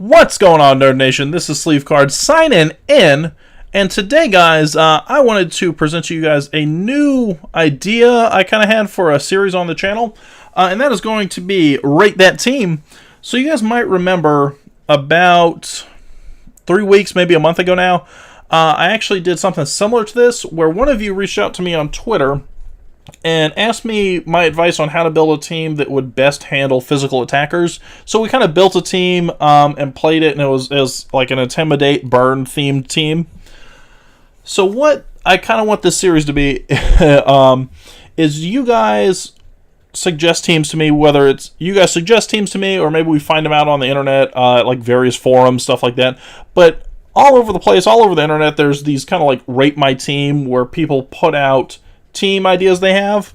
What's going on, Nerd Nation? This is Sleevecard signing in, and today, guys, I wanted to present to you guys a new idea I kind of had for a series on the channel, and that is going to be Rate That Team. So you guys might remember about 3 weeks, maybe a month ago now, I actually did something similar to this, where one of you reached out to me on Twitter and asked me my advice on how to build a team that would best handle physical attackers. So we kind of built a team and played it, and it was like an Intimidate Burn themed team. So what I kind of want this series to be is you guys suggest teams to me, whether it's you guys suggest teams to me or maybe we find them out on the internet, like various forums, stuff like that. But all over the place, all over the internet, there's these kind of like Rate My Team where people put out team ideas they have.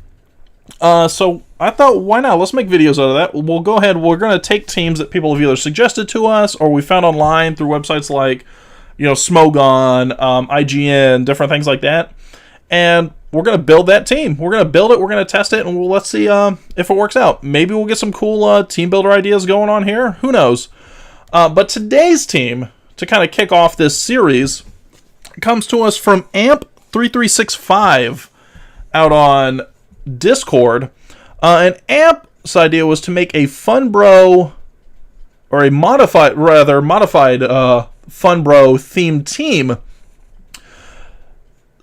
So I thought, why not? Let's make videos out of that. We'll go ahead. We're going to take teams that people have either suggested to us or we found online through websites like, Smogon, IGN, different things like that. And we're going to build that team. We're going to build it. We're going to test it, and let's see if it works out. Maybe we'll get some cool team builder ideas going on here. Who knows? But today's team, to kind of kick off this series, comes to us from Amp3365 out on Discord. And Amp's idea was to make a Funbro, or a modified Funbro themed team.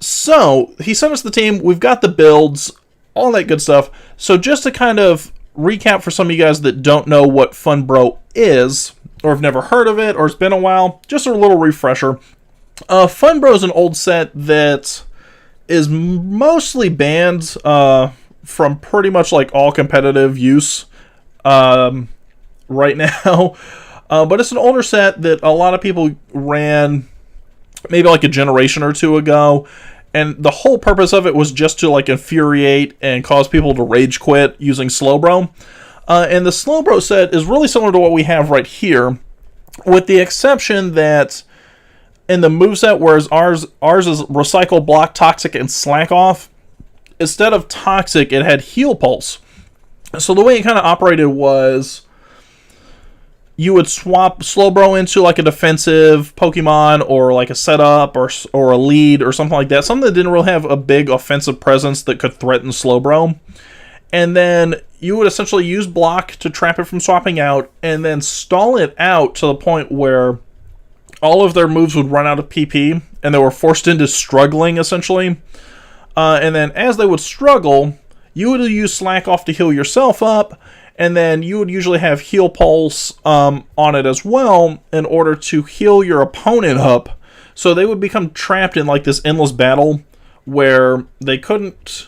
So he sent us the team. We've got the builds, all that good stuff. So just to kind of recap for some of you guys that don't know what Funbro is, or have never heard of it, or it's been a while, just a little refresher. Funbro is an old set that is mostly banned from pretty much like all competitive use right now. But it's an older set that a lot of people ran maybe like a generation or two ago. And the whole purpose of it was just to like infuriate and cause people to rage quit using Slowbro. And the Slowbro set is really similar to what we have right here, with the exception that in the moveset, whereas ours is Recycle, Block, Toxic, and Slack Off, instead of Toxic, it had Heal Pulse. So the way it kind of operated was you would swap Slowbro into like a defensive Pokemon or like a setup or a lead or something like that. Something that didn't really have a big offensive presence that could threaten Slowbro. And then you would essentially use Block to trap it from swapping out and then stall it out to the point where all of their moves would run out of PP and they were forced into struggling essentially. And then as they would struggle, you would use Slack Off to heal yourself up. And then you would usually have Heal Pulse on it as well in order to heal your opponent up. So they would become trapped in like this endless battle where they couldn't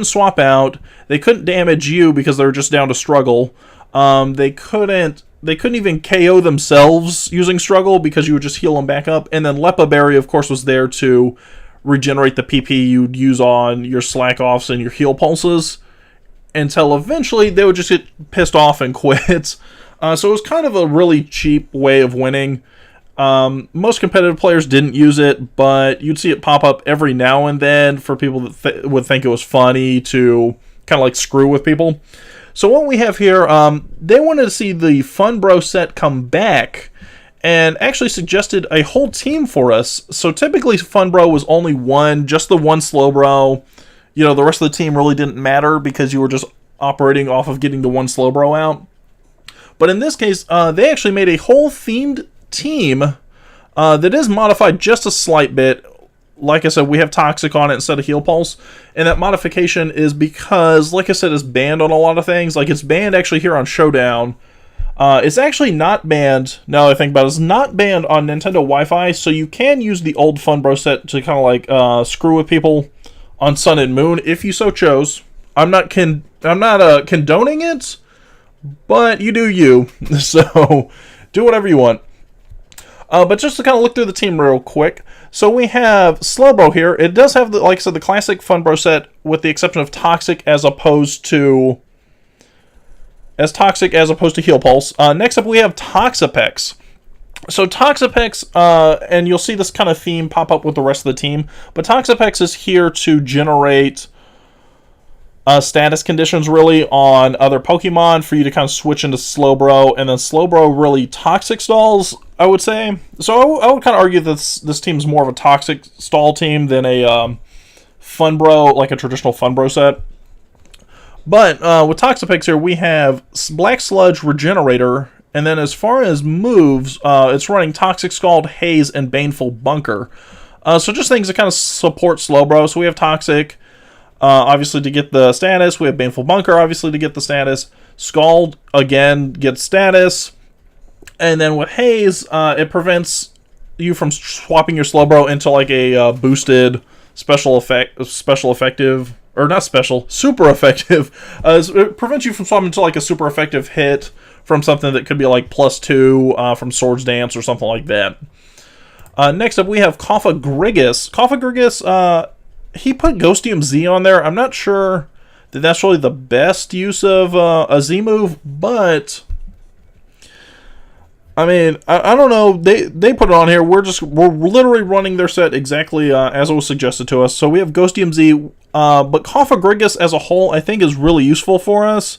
swap out. They couldn't damage you because they were just down to struggle. They couldn't even KO themselves using struggle because you would just heal them back up. And then Lepa Berry, of course, was there to regenerate the PP you'd use on your Slack Offs and your Heal Pulses, until eventually they would just get pissed off and quit. So it was kind of a really cheap way of winning. Most competitive players didn't use it, but you'd see it pop up every now and then for people that would think it was funny to kind of like screw with people. So what we have here, they wanted to see the Funbro set come back and actually suggested a whole team for us. So typically Funbro was only just the one Slowbro. The rest of the team really didn't matter because you were just operating off of getting the one Slowbro out. But in this case, they actually made a whole themed team that is modified just a slight bit. Like I said, we have Toxic on it instead of Heal Pulse. And that modification is because, like I said, it's banned on a lot of things. Like, it's banned actually here on Showdown. It's actually not banned, now that I think about it, it's not banned on Nintendo Wi-Fi. So you can use the old Funbro set to kind of like screw with people on Sun and Moon, if you so chose. I'm not condoning it, but you do you. So do whatever you want. But just to kind of look through the team real quick. So we have Slowbro here. It does have, like I said, the classic Funbro set, with the exception of Toxic as opposed to Heal Pulse. Next up we have Toxapex. So Toxapex, and you'll see this kind of theme pop up with the rest of the team, but Toxapex is here to generate status conditions really on other Pokemon for you to kind of switch into Slowbro, and then Slowbro really toxic stalls, I would say. So I would kind of argue that this team's more of a toxic stall team than a Funbro, like a traditional Funbro set. But with Toxapex here, we have Black Sludge, Regenerator, and then as far as moves, it's running Toxic Scald, Haze, and Baneful Bunker. So just things that kind of support Slowbro. So we have Toxic, obviously to get the status. We have Baneful Bunker, obviously to get the status. Scald, again, gets status. And then with Haze, it prevents you from swapping your Slowbro into like a boosted super effective it prevents you from swapping into like a super effective hit from something that could be like +2 from Swords Dance or something like that. Next up, we have Cofagrigus. Cofagrigus, he put Ghostium Z on there. I'm not sure that that's really the best use of a Z move, but I mean, I don't know. They put it on here. We're literally running their set exactly as it was suggested to us. So we have Ghostium Z, but Cofagrigus as a whole, I think, is really useful for us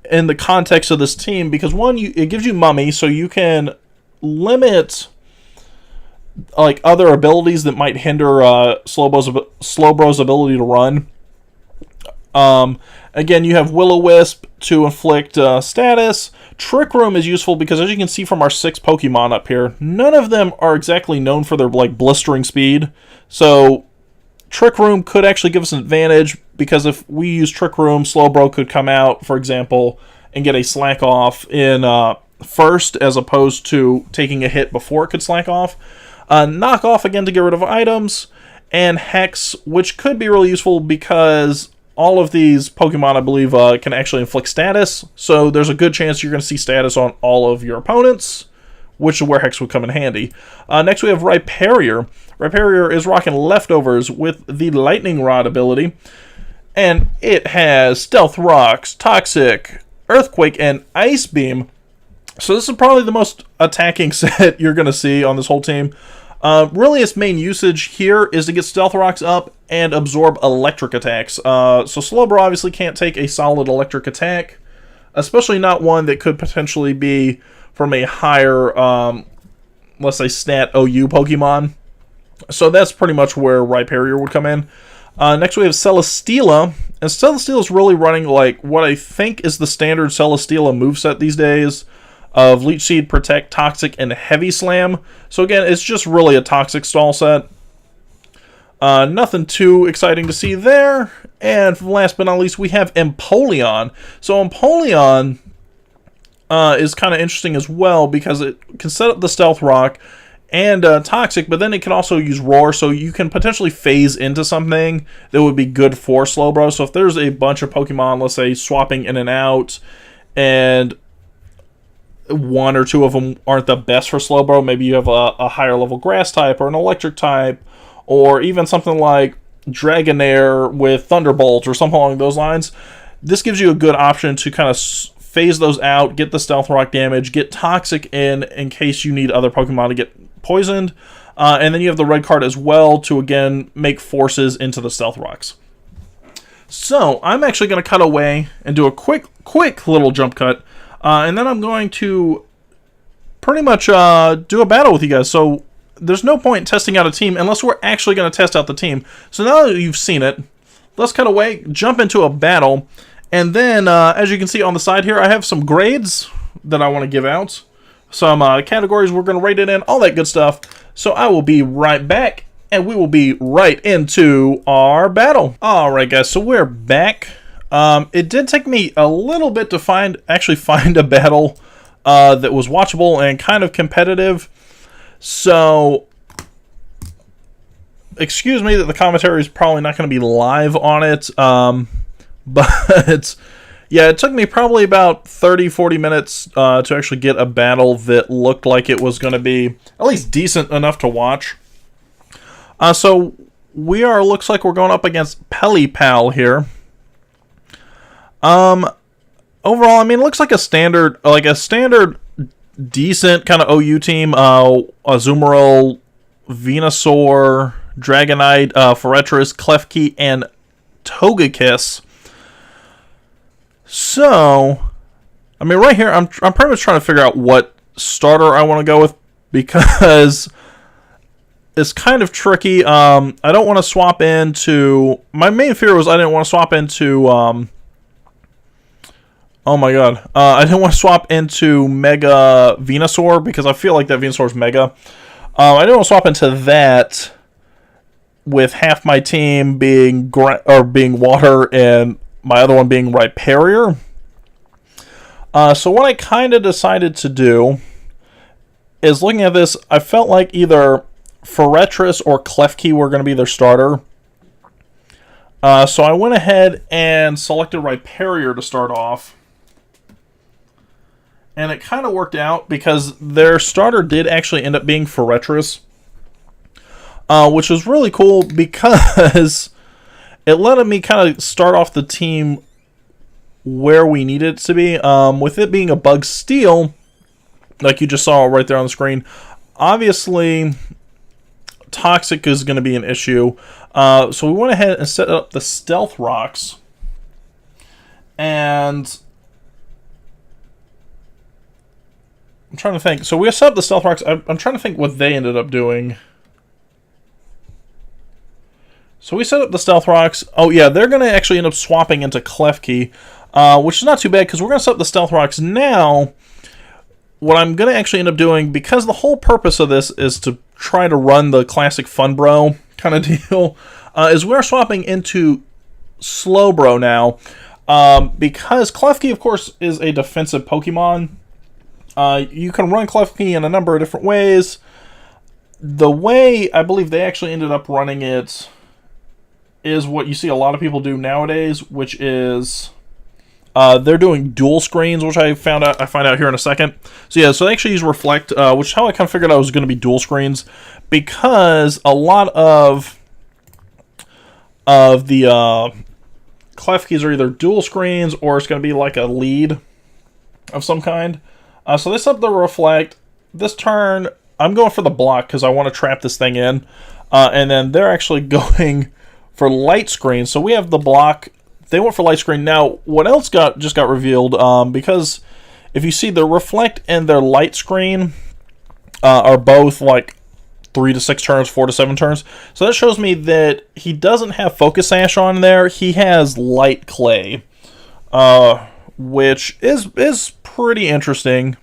in the context of this team because one, it gives you Mummy, so you can limit like other abilities that might hinder Slowbro's ability to run. Again, you have Will-O-Wisp to inflict status. Trick Room is useful because, as you can see from our 6 Pokemon up here, none of them are exactly known for their like blistering speed. So Trick Room could actually give us an advantage because if we use Trick Room, Slowbro could come out, for example, and get a slack off in first as opposed to taking a hit before it could slack off. Knock Off again to get rid of items, and Hex, which could be really useful because all of these Pokemon, I believe, can actually inflict status, so there's a good chance you're going to see status on all of your opponents, which is where Hex would come in handy. Next we have Rhyperior. Rhyperior is rocking Leftovers with the Lightning Rod ability, and it has Stealth Rocks, Toxic, Earthquake, and Ice Beam. So this is probably the most attacking set you're going to see on this whole team. Really, its main usage here is to get Stealth Rocks up and absorb electric attacks. So Slowbro obviously can't take a solid electric attack, especially not one that could potentially be from a higher, let's say, stat OU Pokemon. So that's pretty much where Rhyperior would come in. Next we have Celesteela, and Celesteela is really running like what I think is the standard Celesteela moveset these days, of Leech Seed, Protect, Toxic, and Heavy Slam. So again, it's just really a Toxic stall set. Nothing too exciting to see there. And last but not least, we have Empoleon. So Empoleon is kind of interesting as well because it can set up the Stealth Rock and Toxic, but then it can also use Roar, so you can potentially phase into something that would be good for Slowbro. So if there's a bunch of Pokemon, let's say, swapping in and out, and one or two of them aren't the best for Slowbro, maybe you have a higher level Grass type or an Electric type, or even something like Dragonair with Thunderbolt or something along those lines. This gives you a good option to kind of phase those out, get the Stealth Rock damage, get Toxic in case you need other Pokemon to get poisoned, and then you have the red card as well to again make forces into the Stealth Rocks. So I'm actually going to cut away and do a quick little jump cut, and then I'm going to pretty much do a battle with you guys. So there's no point in testing out a team unless we're actually going to test out the team. So now that you've seen it, let's cut away, jump into a battle, and then as you can see on the side here, I have some grades that I want to give out. Some categories we're going to rate it in, all that good stuff. So I will be right back, and we will be right into our battle. Alright guys, so we're back. It did take me a little bit to find a battle that was watchable and kind of competitive. So, excuse me that the commentary is probably not going to be live on it, but yeah, it took me probably about 30-40 minutes to actually get a battle that looked like it was going to be at least decent enough to watch. So looks like we're going up against Pelipal here. Overall, I mean, it looks like a standard decent kind of OU team. Azumarill, Venusaur, Dragonite, Forretress, Klefki, and Togekiss. So, I mean, right here, I'm pretty much trying to figure out what starter I want to go with, because it's kind of tricky. I don't want to swap into... My main fear was I didn't want to swap into... oh my god. I didn't want to swap into Mega Venusaur, because I feel like that Venusaur is Mega. I didn't want to swap into that with half my team being water and my other one being Rhyperior. So what I kind of decided to do is, looking at this, I felt like either Forretress or Klefki were going to be their starter. So I went ahead and selected Rhyperior to start off. And it kind of worked out, because their starter did actually end up being Forretress. Which was really cool, because it let me kind of start off the team where we needed it to be. With it being a Bug Steel, like you just saw right there on the screen, obviously Toxic is going to be an issue. So we went ahead and set up the Stealth Rocks. And I'm trying to think. So we set up the Stealth Rocks. I'm trying to think what they ended up doing. So we set up the Stealth Rocks. Oh yeah, they're going to actually end up swapping into Klefki, which is not too bad, because we're going to set up the Stealth Rocks now. What I'm going to actually end up doing, because the whole purpose of this is to try to run the classic Funbro kind of deal, is we're swapping into Slowbro now, because Klefki, of course, is a defensive Pokemon. You can run Klefki in a number of different ways. The way I believe they actually ended up running it is what you see a lot of people do nowadays, which is they're doing dual screens, which I find out here in a second. So yeah, so they actually use Reflect, which is how I kind of figured out it was going to be dual screens, because a lot of the Klefkis are either dual screens, or it's going to be like a lead of some kind. So they set up the Reflect. This turn, I'm going for the block, because I want to trap this thing in. And then they're actually going for Light Screen. So we have the block. They went for Light Screen. Now, what else just got revealed? Because if you see, the Reflect and their Light Screen are both like 3 to 6 turns, 4 to 7 turns. So that shows me that he doesn't have Focus Sash on there. He has Light Clay, which is pretty interesting.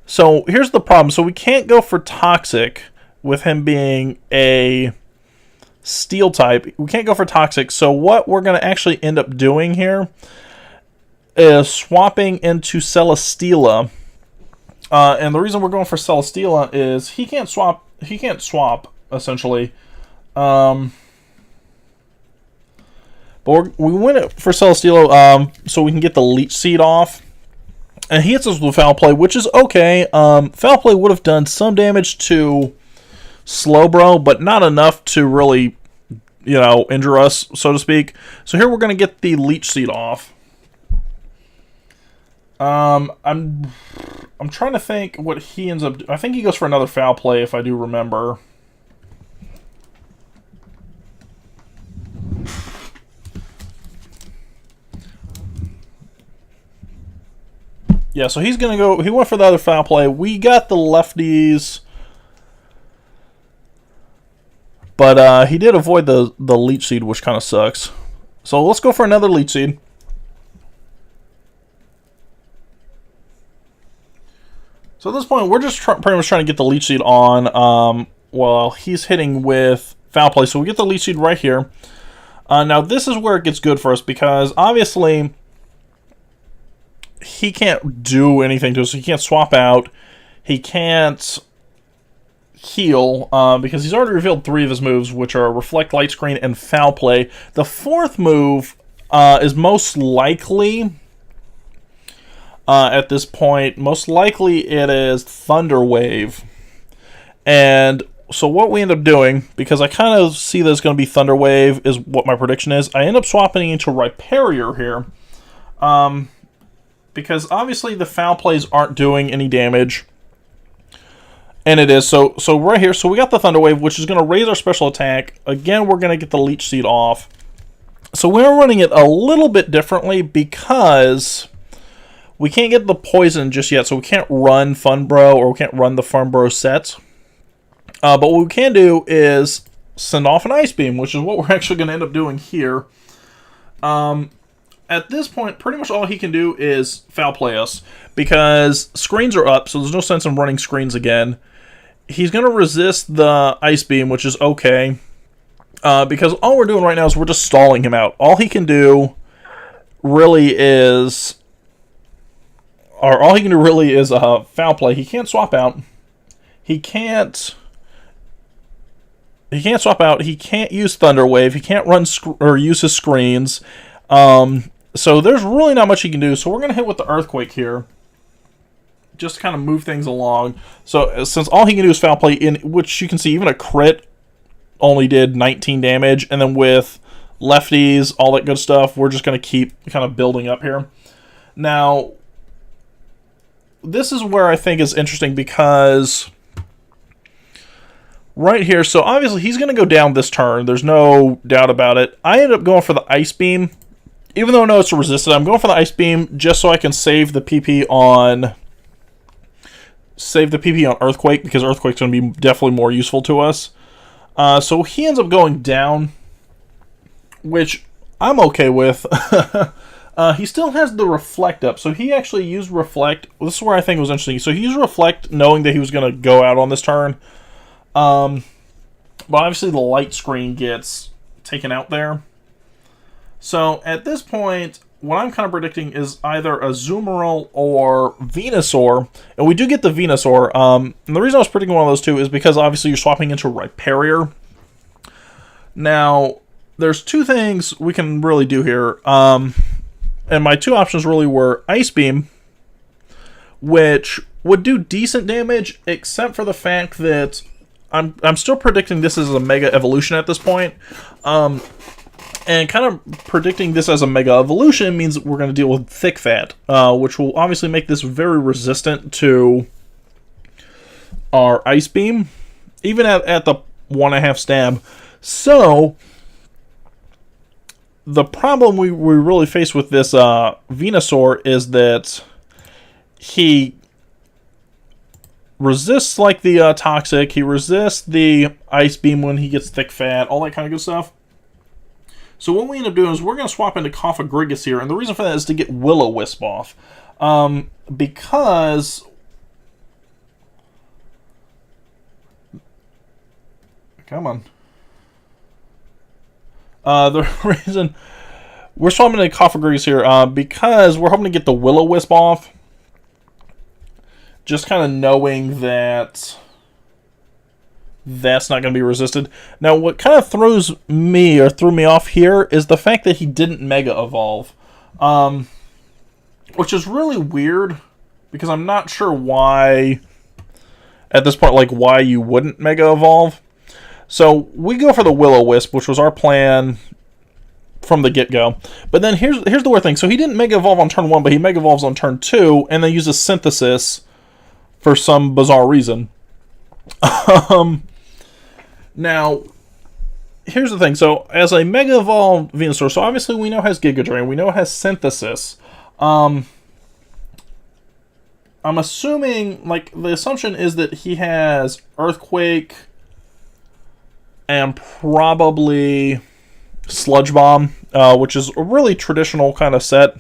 So here's the problem. So we can't go for Toxic with him being a Steel type. We can't go for Toxic. So what we're going to actually end up doing here is swapping into Celesteela. And the reason we're going for Celesteela is he can't swap, essentially. But we went for Celesteela so we can get the Leech Seed off. And he hits us with Foul Play, which is okay. Foul Play would have done some damage to Slowbro, but not enough to really, injure us, so to speak. So here we're going to get the Leech Seed off. I'm trying to think what he ends up... I think he goes for another Foul Play, if I do remember. Yeah, so he's going to go... He went for the other Foul Play. We got the lefties... But he did avoid the Leech Seed, which kind of sucks. So let's go for another Leech Seed. So at this point, we're just pretty much trying to get the Leech Seed on while he's hitting with Foul Play. So we get the Leech Seed right here. Now this is where it gets good for us, because obviously he can't do anything to us. He can't swap out. He can't heal, because he's already revealed 3 of his moves, which are Reflect, Light Screen, and Foul Play. The 4th move is most likely, at this point, most likely it is Thunder Wave. And so what we end up doing, because I kind of see that it's going to be Thunder Wave, is what my prediction is. I end up swapping into Rhyperior here, because obviously the Foul Plays aren't doing any damage. And it is. So right here, so we got the Thunder Wave, which is going to raise our special attack. Again, we're going to get the Leech Seed off. So we're running it a little bit differently because we can't get the poison just yet, so we can't run Funbro, or we can't run the Funbro sets. But what we can do is send off an Ice Beam, which is what we're actually going to end up doing here. At this point, pretty much all he can do is foul play us, because screens are up, so there's no sense in running screens again. He's going to resist the Ice Beam, which is okay, because all we're doing right now is we're just stalling him out. All he can do really is... all he can do really is foul play. He can't swap out. He can't swap out. He can't use Thunder Wave. He can't run or use his screens. So there's really not much he can do. So we're going to hit with the Earthquake here, just to kind of move things along. So since all he can do is foul play, in which you can see even a crit only did 19 damage, and then with lefties, all that good stuff, we're just going to keep kind of building up here. Now, this is where I think is interesting, because right here, so obviously he's going to go down this turn. There's no doubt about it. I ended up going for the Ice Beam. Even though I know it's resisted, I'm going for the Ice Beam just so I can save the PP on Earthquake, because Earthquake's going to be definitely more useful to us. So he ends up going down, which I'm okay with. He still has the Reflect up, so he actually used Reflect. This is where I think it was interesting. So he used Reflect knowing that he was going to go out on this turn. But obviously the light screen gets taken out there. So at this point, what I'm kind of predicting is either a Azumarill or Venusaur. And we do get the Venusaur. And the reason I was predicting one of those two is because obviously you're swapping into Rhyperior. Now, there's two things we can really do here. And my two options really were Ice Beam, which would do decent damage, except for the fact that I'm still predicting this is a Mega Evolution at this point. And kind of predicting this as a Mega Evolution means we're going to deal with Thick Fat, which will obviously make this very resistant to our Ice Beam, even at the 1.5 stab. So the problem we really face with this Venusaur is that he resists like the Toxic, he resists the Ice Beam when he gets Thick Fat, all that kind of good stuff. So what we end up doing is we're going to swap into Cofagrigus here, and the reason for that is to get Will-O-Wisp off. Because... Come on. The reason we're swapping into Cofagrigus here, because we're hoping to get the Will-O-Wisp off. Just kind of knowing that that's not going to be resisted. Now, what kind of threw me off here is the fact that he didn't Mega Evolve. Which is really weird, because I'm not sure why, at this point, like, why you wouldn't Mega Evolve. So, we go for the Will-O-Wisp, which was our plan from the get-go. But then, here's the weird thing. So, he didn't Mega Evolve on turn 1, but he Mega Evolves on turn 2, and then uses Synthesis for some bizarre reason. Now, here's the thing. So, as a Mega Evolved Venusaur, so obviously we know it has Giga Drain. We know it has Synthesis. I'm assuming, like, the assumption is that he has Earthquake and probably Sludge Bomb, which is a really traditional kind of set.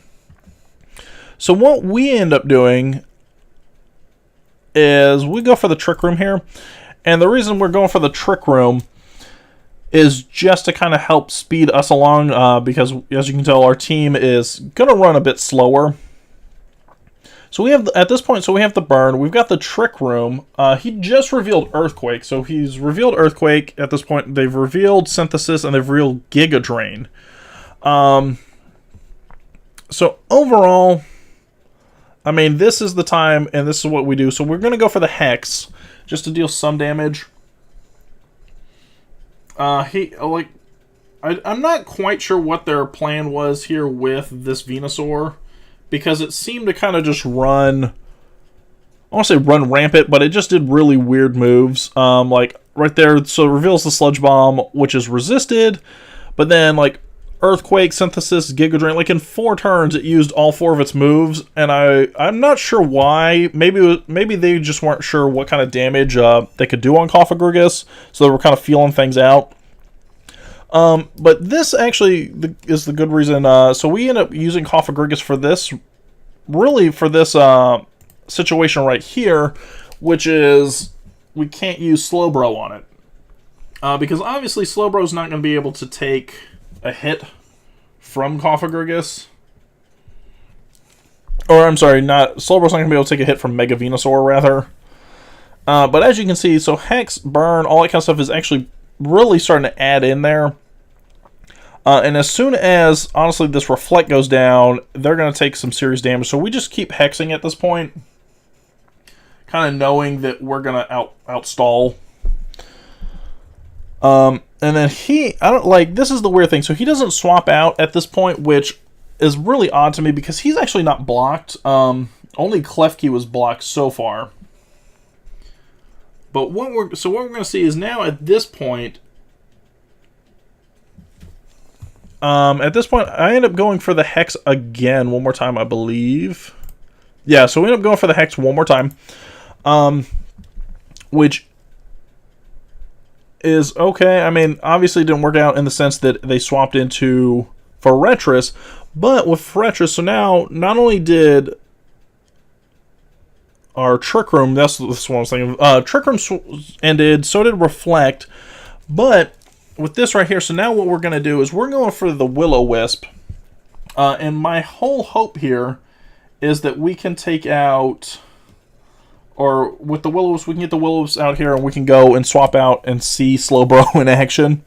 So what we end up doing is we go for the Trick Room here. And the reason we're going for the Trick Room is just to kind of help speed us along, because, as you can tell, our team is going to run a bit slower. So we have, at this point, so we have the Burn. We've got the Trick Room. He just revealed Earthquake. So he's revealed Earthquake. At this point, they've revealed Synthesis, and they've revealed Giga Drain. So overall, I mean, this is the time, and this is what we do. So we're going to go for the Hex, just to deal some damage. I'm not quite sure what their plan was here with this Venusaur, because it seemed to kind of just run, I want to say run rampant, but it just did really weird moves. Like, right there, so it reveals the Sludge Bomb, which is resisted, but then, like, Earthquake, Synthesis, Giga Drain. Like in 4 turns, it used all 4 of its moves, and I'm not sure why. Maybe they just weren't sure what kind of damage they could do on Cofagrigus, so they were kind of feeling things out. But this actually is the good reason. So we end up using Cofagrigus for this, really for this situation right here, which is we can't use Slowbro on it. Because obviously Slowbro's not going to be able to take a hit from Cofagrigus. Or, I'm sorry, Slowbro's not going to be able to take a hit from Mega Venusaur, rather. But as you can see, so Hex, Burn, all that kind of stuff is actually really starting to add in there. And as soon as, honestly, this Reflect goes down, they're going to take some serious damage. So we just keep hexing at this point, kind of knowing that we're going to outstall. And then this is the weird thing. So he doesn't swap out at this point, which is really odd to me because he's actually not blocked. Only Klefki was blocked so far. But what we're going to see is now at this point, I end up going for the Hex again one more time, I believe. Yeah, so we end up going for the Hex one more time. Which is okay. I mean, obviously it didn't work out in the sense that they swapped into Forretress, but with Forretress, so now not only did our Trick Room, that's what I was thinking, Trick Room ended, so did Reflect, but with this right here, so now what we're going to do is we're going for the Will-O-Wisp, and my whole hope here is that we can take out, or with the Will-O-Wisp, we can get the Will-O-Wisp out here and we can go and swap out and see Slowbro in action.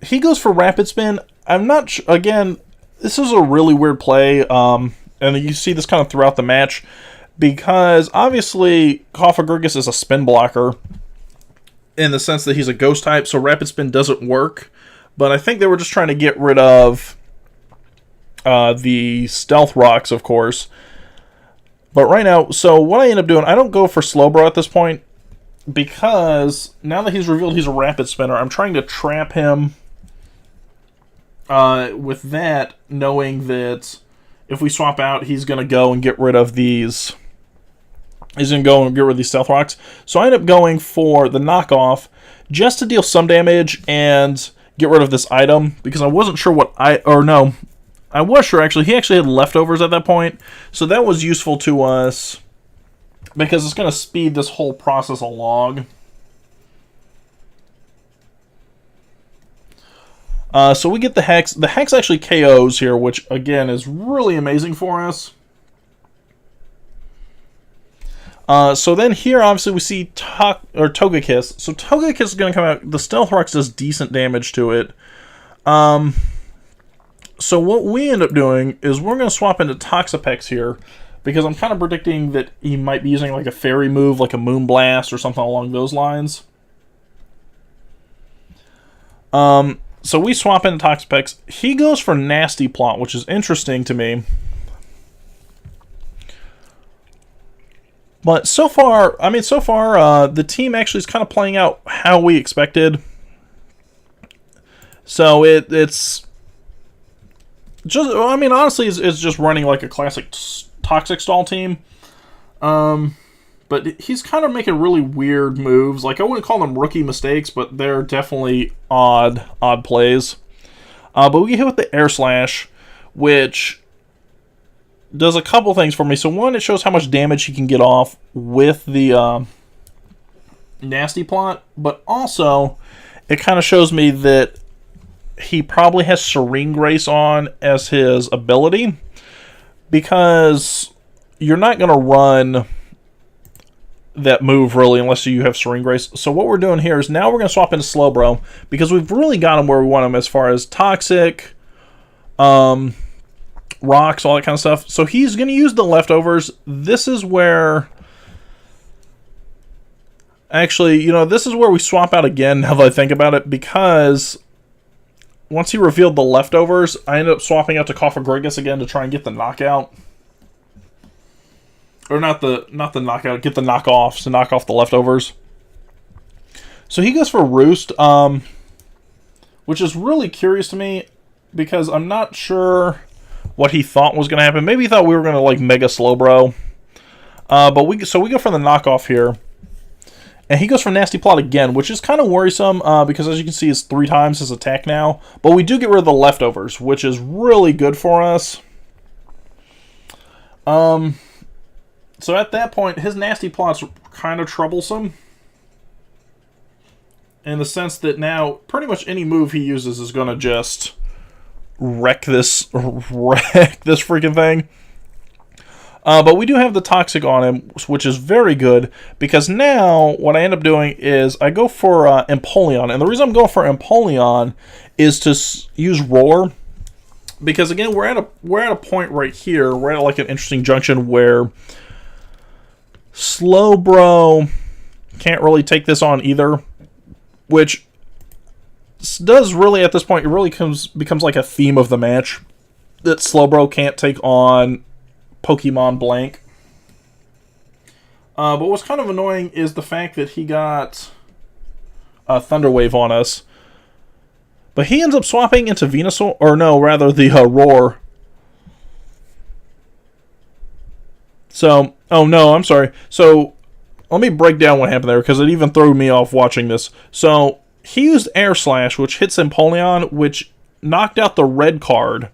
He goes for Rapid Spin. I'm not again, this is a really weird play, and you see this kind of throughout the match, because obviously Cofagrigus is a spin blocker in the sense that he's a ghost type, so Rapid Spin doesn't work. But I think they were just trying to get rid of the Stealth Rocks, of course. But right now, so what I end up doing, I don't go for Slowbro at this point, because now that he's revealed he's a Rapid Spinner, I'm trying to trap him with that, knowing that if we swap out, he's going to go and get rid of these. He's going to go and get rid of these Stealth Rocks. So I end up going for the knockoff just to deal some damage and get rid of this item, because I wasn't sure what I was sure, actually. He actually had leftovers at that point, so that was useful to us because it's going to speed this whole process along. So we get the Hex. The Hex actually KOs here, which, again, is really amazing for us. So then here, obviously, we see Togekiss. So Togekiss is going to come out. The Stealth Rocks does decent damage to it. So what we end up doing is we're going to swap into Toxapex here, because I'm kind of predicting that he might be using like a fairy move, like a Moonblast or something along those lines. So we swap into Toxapex. He goes for Nasty Plot, which is interesting to me. But so far, the team actually is kind of playing out how we expected. So it's just, honestly, it's just running like a classic Toxic Stall team. But he's kind of making really weird moves. Like, I wouldn't call them rookie mistakes, but they're definitely odd plays. But we get hit with the Air Slash, which does a couple things for me. So one, it shows how much damage he can get off with the Nasty Plot, but also it kind of shows me that he probably has Serene Grace on as his ability, because you're not going to run that move really unless you have Serene Grace. So what we're doing here is now we're going to swap into Slowbro, because we've really got him where we want him as far as Toxic, Rocks, all that kind of stuff. So he's going to use the leftovers. This is where, actually, this is where we swap out again, now that I think about it, because once he revealed the leftovers, I ended up swapping out to Cofagrigus again to try and get the knockout. Or not the knockout, get the knockoffs to knock off the leftovers. So he goes for Roost, which is really curious to me. because I'm not sure what he thought was going to happen. Maybe he thought we were going to like Mega Slowbro. But we go for the knockoff here. And he goes for Nasty Plot again, which is kind of worrisome because as you can see, it's 3 times his attack now. But we do get rid of the leftovers, which is really good for us. So at that point, his Nasty Plot's kind of troublesome. In the sense that now, pretty much any move he uses is going to just wreck this freaking thing. But we do have the Toxic on him, which is very good, because now what I end up doing is I go for Empoleon. And the reason I'm going for Empoleon is to use Roar. Because again, we're at a point right here, we're at like an interesting junction where Slowbro can't really take this on either. Which does really, at this point, it really becomes like a theme of the match. That Slowbro can't take on Pokemon blank. But what's kind of annoying is the fact that he got a Thunder Wave on us. But he ends up swapping into Venusaur, or no, rather the Roar. So, oh no, I'm sorry. So, let me break down what happened there, because it even threw me off watching this. So, he used Air Slash, which hits Empoleon, which knocked out the red card.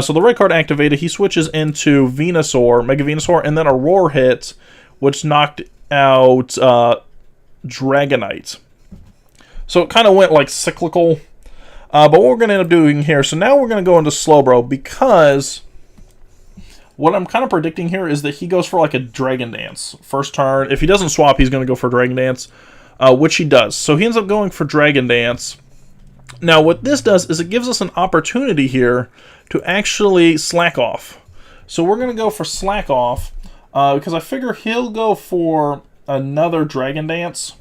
So the red card activated, he switches into Venusaur, Mega Venusaur, and then a Roar hit, which knocked out Dragonite. So it kind of went like cyclical. But what we're going to end up doing here, so now we're going to go into Slowbro, because what I'm kind of predicting here is that he goes for like a Dragon Dance. First turn, if he doesn't swap, he's going to go for Dragon Dance, which he does. So he ends up going for Dragon Dance. Now what this does is it gives us an opportunity here to actually slack off. So we're going to go for slack off, because I figure he'll go for another Dragon Dance.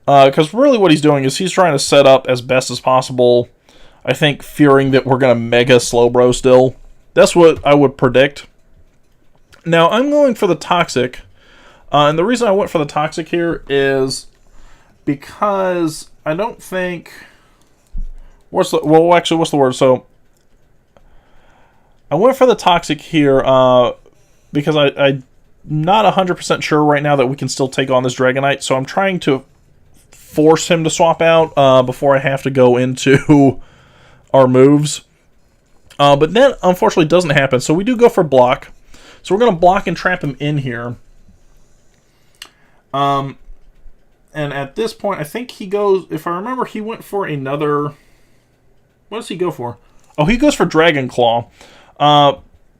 Because really what he's doing is he's trying to set up as best as possible, I think, fearing that we're going to Mega Slowbro still. That's what I would predict. Now, I'm going for the Toxic. And the reason I went for the Toxic here is because I don't think... what's the word? So, I went for the Toxic here because I'm not 100% sure right now that we can still take on this Dragonite. So I'm trying to force him to swap out before I have to go into our moves. But that, unfortunately, doesn't happen. So we do go for block. So we're going to block and trap him in here. And at this point, I think he goes... if I remember, he went for another... what does he go for? Oh, he goes for Dragon Claw.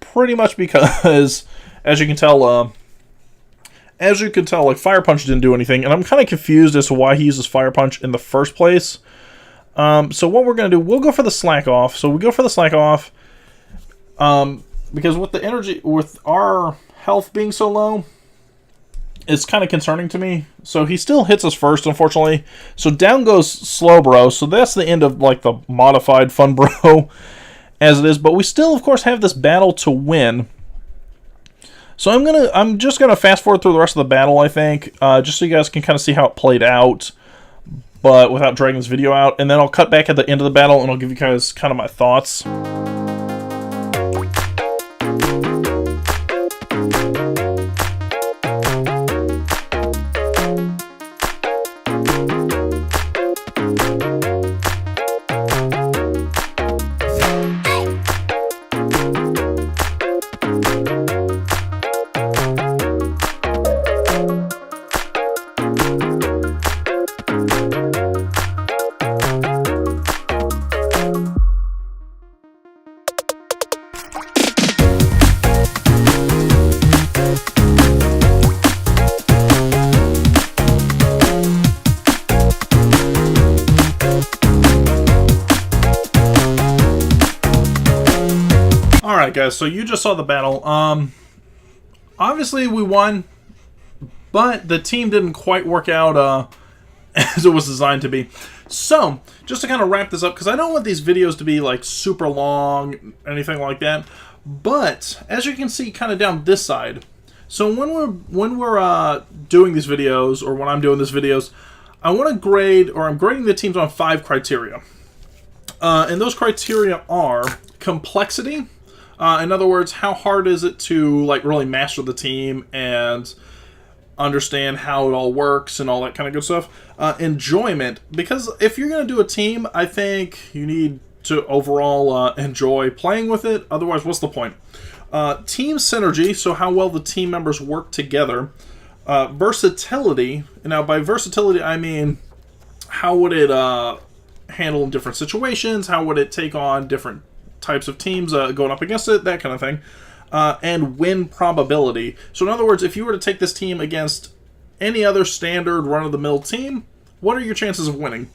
Pretty much because, as you can tell, like, Fire Punch didn't do anything. And I'm kind of confused as to why he uses Fire Punch in the first place. So what we're going to do, we'll go for the Slack Off. So we go for the Slack Off. Because with the energy, with our health being so low, it's kind of concerning to me. So he still hits us first, unfortunately. So down goes Slowbro. So that's the end of like the modified Funbro as it is. But we still, of course, have this battle to win. So I'm just gonna fast forward through the rest of the battle, I think, just so you guys can kind of see how it played out, but without dragging this video out. And then I'll cut back at the end of the battle and I'll give you guys kind of my thoughts. Alright guys, so you just saw the battle. Obviously we won, but the team didn't quite work out as it was designed to be. So, just to kind of wrap this up, because I don't want these videos to be like super long, anything like that, but as you can see kind of down this side, so when we're doing these videos, or when I'm doing these videos, I want to grade, or I'm grading the teams on 5 criteria. And those criteria are complexity. In other words, how hard is it to like really master the team and understand how it all works and all that kind of good stuff. Enjoyment, because if you're going to do a team, I think you need to overall enjoy playing with it. Otherwise, what's the point? Team synergy, so how well the team members work together. Versatility. Now, by versatility, I mean how would it handle in different situations? How would it take on different types of teams going up against it? That kind of thing. And win probability. So in other words, if you were to take this team against any other standard run-of-the-mill team, what are your chances of winning?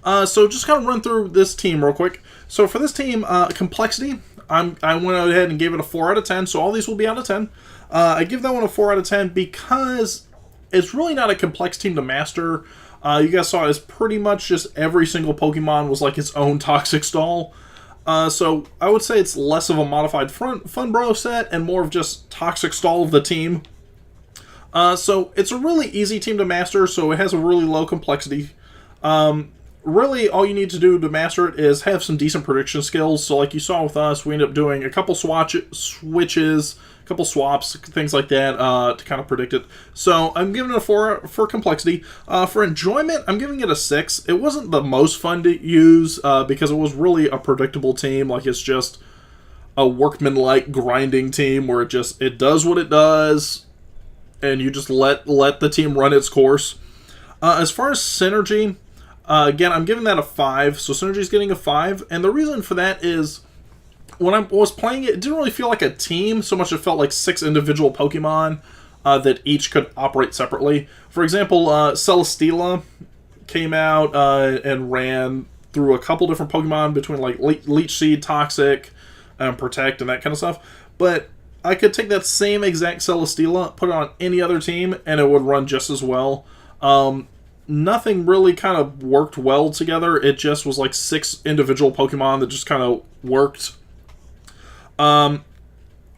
So just kind of run through this team real quick. So for this team, complexity, I went ahead and gave it a 4 out of 10, so all these will be out of 10. I give that one a 4 out of 10 because it's really not a complex team to master. You guys saw it's pretty much just every single Pokemon was like its own toxic stall. So I would say it's less of a modified Funbro set and more of just toxic stall of the team. So it's a really easy team to master, so it has a really low complexity. Really, all you need to do to master it is have some decent prediction skills. So like you saw with us, we ended up doing a couple switches, a couple swaps, things like that to kind of predict it. So I'm giving it a 4 for complexity. For enjoyment, I'm giving it a 6. It wasn't the most fun to use because it was really a predictable team. Like it's just a workman-like grinding team where it does what it does, and you just let the team run its course. As far as synergy, again, I'm giving that a 5. So synergy's getting a 5, and the reason for that is when I was playing it, it didn't really feel like a team so much. It felt like 6 individual Pokemon that each could operate separately. For example, Celesteela came out and ran through a couple different Pokemon between like Leech Seed, Toxic, Protect, and that kind of stuff. But I could take that same exact Celesteela, put it on any other team, and it would run just as well. Nothing really kind of worked well together. It just was like 6 individual Pokemon that just kind of worked.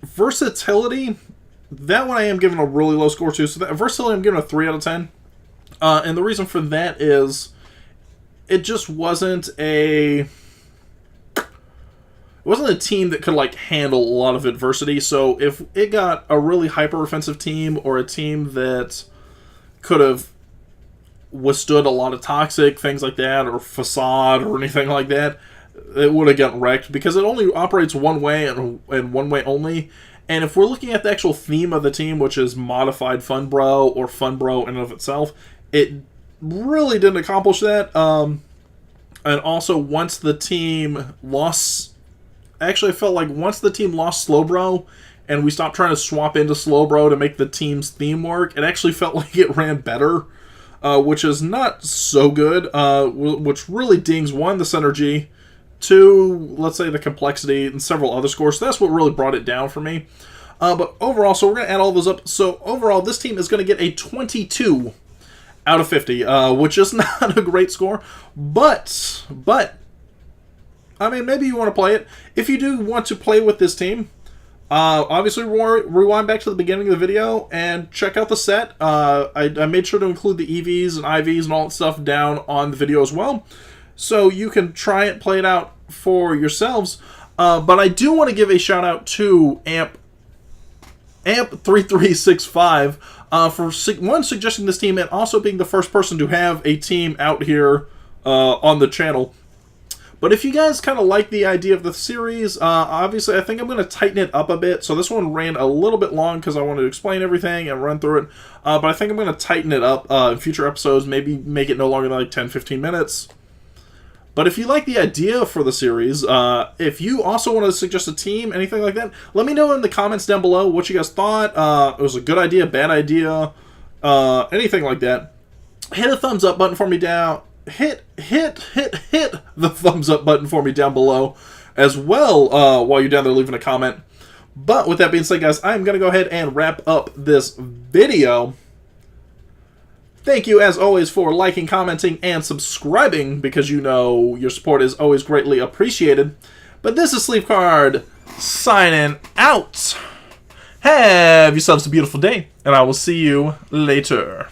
Versatility, that one I am giving a really low score to. So that versatility I'm giving a 3 out of 10. And the reason for that is it just wasn't a team that could like handle a lot of adversity. So if it got a really hyper offensive team or a team that could have withstood a lot of toxic things like that, or facade or anything like that, it would have gotten wrecked because it only operates one way and one way only. And if we're looking at the actual theme of the team, which is modified Funbro or Funbro in and of itself, it really didn't accomplish that. And also, once the team lost, actually, I felt like once the team lost Slowbro and we stopped trying to swap into Slowbro to make the team's theme work, it actually felt like it ran better. Which is not so good, which really dings, 1, the synergy, 2, let's say the complexity, and several other scores. So that's what really brought it down for me. But overall, so we're going to add all those up. So overall, this team is going to get a 22 out of 50, which is not a great score. But, I mean, maybe you want to play it. If you do want to play with this team, obviously rewind back to the beginning of the video and check out the set. I made sure to include the EVs and IVs and all that stuff down on the video as well, so you can try it, play it out for yourselves. But I do want to give a shout out to Amp3365 for suggesting this team and also being the first person to have a team out here on the channel. But if you guys kind of like the idea of the series, obviously I think I'm going to tighten it up a bit. So this one ran a little bit long because I wanted to explain everything and run through it. But I think I'm going to tighten it up in future episodes, maybe make it no longer than like 10-15 minutes. But if you like the idea for the series, if you also want to suggest a team, anything like that, let me know in the comments down below what you guys thought. It was a good idea, bad idea, anything like that. Hit a thumbs up button for me down. Hit the thumbs up button for me down below as well while you're down there leaving a comment. But with that being said, guys, I'm going to go ahead and wrap up this video. Thank you, as always, for liking, commenting, and subscribing, because you know your support is always greatly appreciated. But this is Sleevecard signing out. Have yourselves a beautiful day, and I will see you later.